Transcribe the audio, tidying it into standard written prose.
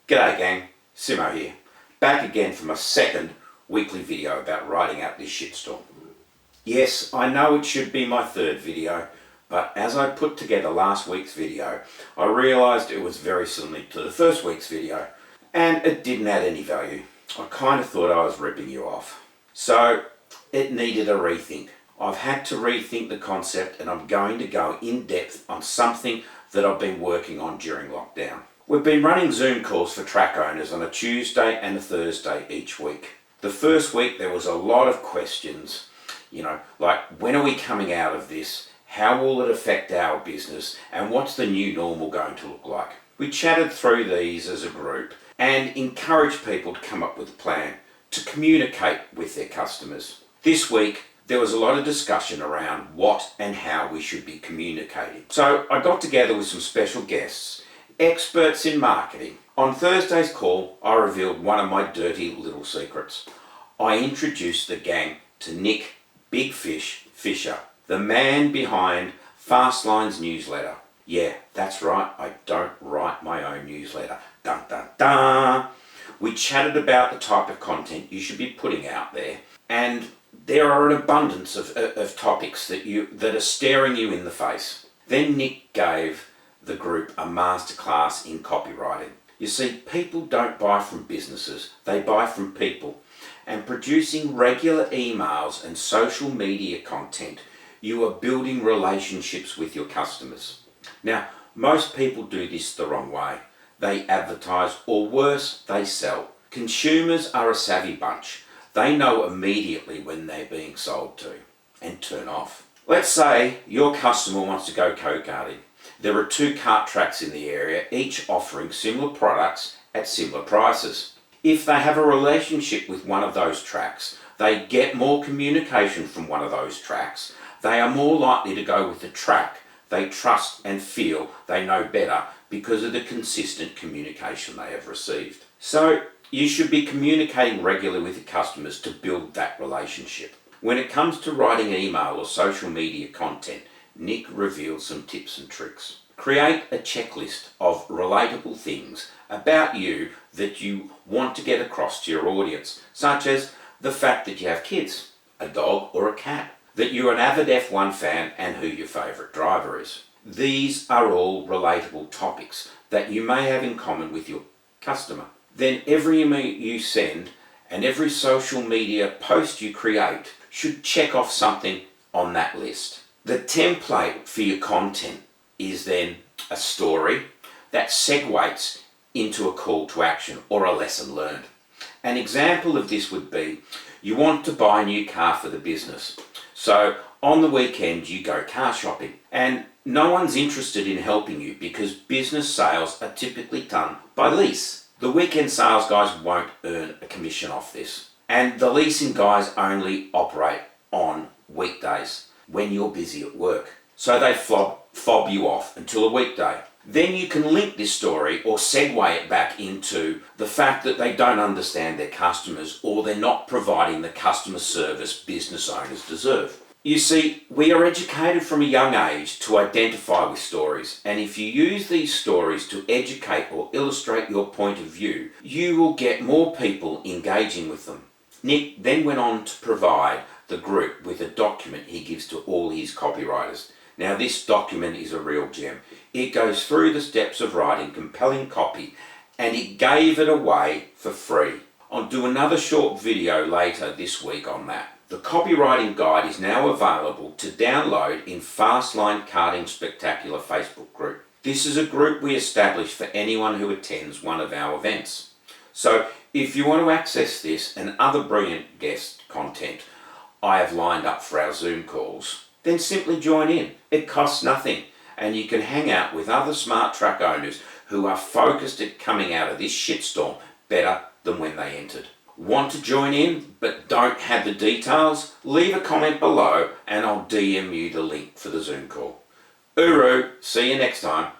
G'day gang, Simo here. Back again for my second weekly video about riding out this shitstorm. Yes, I know it should be my third video, but as I put together last week's video, I realised it was very similar to the first week's video, and it didn't add any value. I kind of thought I was ripping you off. So it needed a rethink. I've had to rethink the concept, and I'm going to go in depth on something that I've been working on during lockdown. We've been running Zoom calls for track owners on a Tuesday and a Thursday each week. The first week there was a lot of questions, like when are we coming out of this? How will it affect our business? And what's the new normal going to look like? We chatted through these as a group and encouraged people to come up with a plan to communicate with their customers. This week there was a lot of discussion around what and how we should be communicating. So I got together with some special guests, experts in marketing. On Thursday's call, I revealed one of my dirty little secrets. I introduced the gang to Nick Big Fish Fisher, the man behind Fastline's newsletter. Yeah, that's right, I don't write my own newsletter. Dun dun dun! We chatted about the type of content you should be putting out there, and there are an abundance of topics that are staring you in the face. Then Nick gave the group a masterclass in copywriting. You see, people don't buy from businesses, they buy from people. And producing regular emails and social media content, you are building relationships with your customers. Now, most people do this the wrong way. They advertise, or worse, they sell. Consumers are a savvy bunch. They know immediately when they're being sold to and turn off. Let's say your customer wants to go go-karting. There are 2 kart tracks in the area, each offering similar products at similar prices. If they have a relationship with one of those tracks, they get more communication from one of those tracks, they are more likely to go with the track they trust and feel they know better because of the consistent communication they have received. So you should be communicating regularly with your customers to build that relationship. When it comes to writing email or social media content, Nick revealed some tips and tricks. Create a checklist of relatable things about you that you want to get across to your audience, such as the fact that you have kids, a dog or a cat, that you're an avid F1 fan and who your favourite driver is. These are all relatable topics that you may have in common with your customer. Then every email you send and every social media post you create should check off something on that list. The template for your content is then a story that segues into a call to action or a lesson learned. An example of this would be, you want to buy a new car for the business. So on the weekend you go car shopping and no one's interested in helping you because business sales are typically done by lease. The weekend sales guys won't earn a commission off this. And the leasing guys only operate on weekdays when you're busy at work. So they fob you off until a weekday. Then you can link this story or segue it back into the fact that they don't understand their customers or they're not providing the customer service business owners deserve. You see, we are educated from a young age to identify with stories, and if you use these stories to educate or illustrate your point of view, you will get more people engaging with them. Nick then went on to provide the group with a document he gives to all his copywriters. Now this document is a real gem. It goes through the steps of writing compelling copy, and it gave it away for free. I'll do another short video later this week on that. The copywriting guide is now available to download in Fastline Karting Spectacular Facebook group. This is a group we established for anyone who attends one of our events. So if you want to access this and other brilliant guest content I have lined up for our Zoom calls, then simply join in. It costs nothing, and you can hang out with other smart track owners who are focused at coming out of this shitstorm better than when they entered. Want to join in but don't have the details? Leave a comment below and I'll DM you the link for the Zoom call. Uru, see you next time.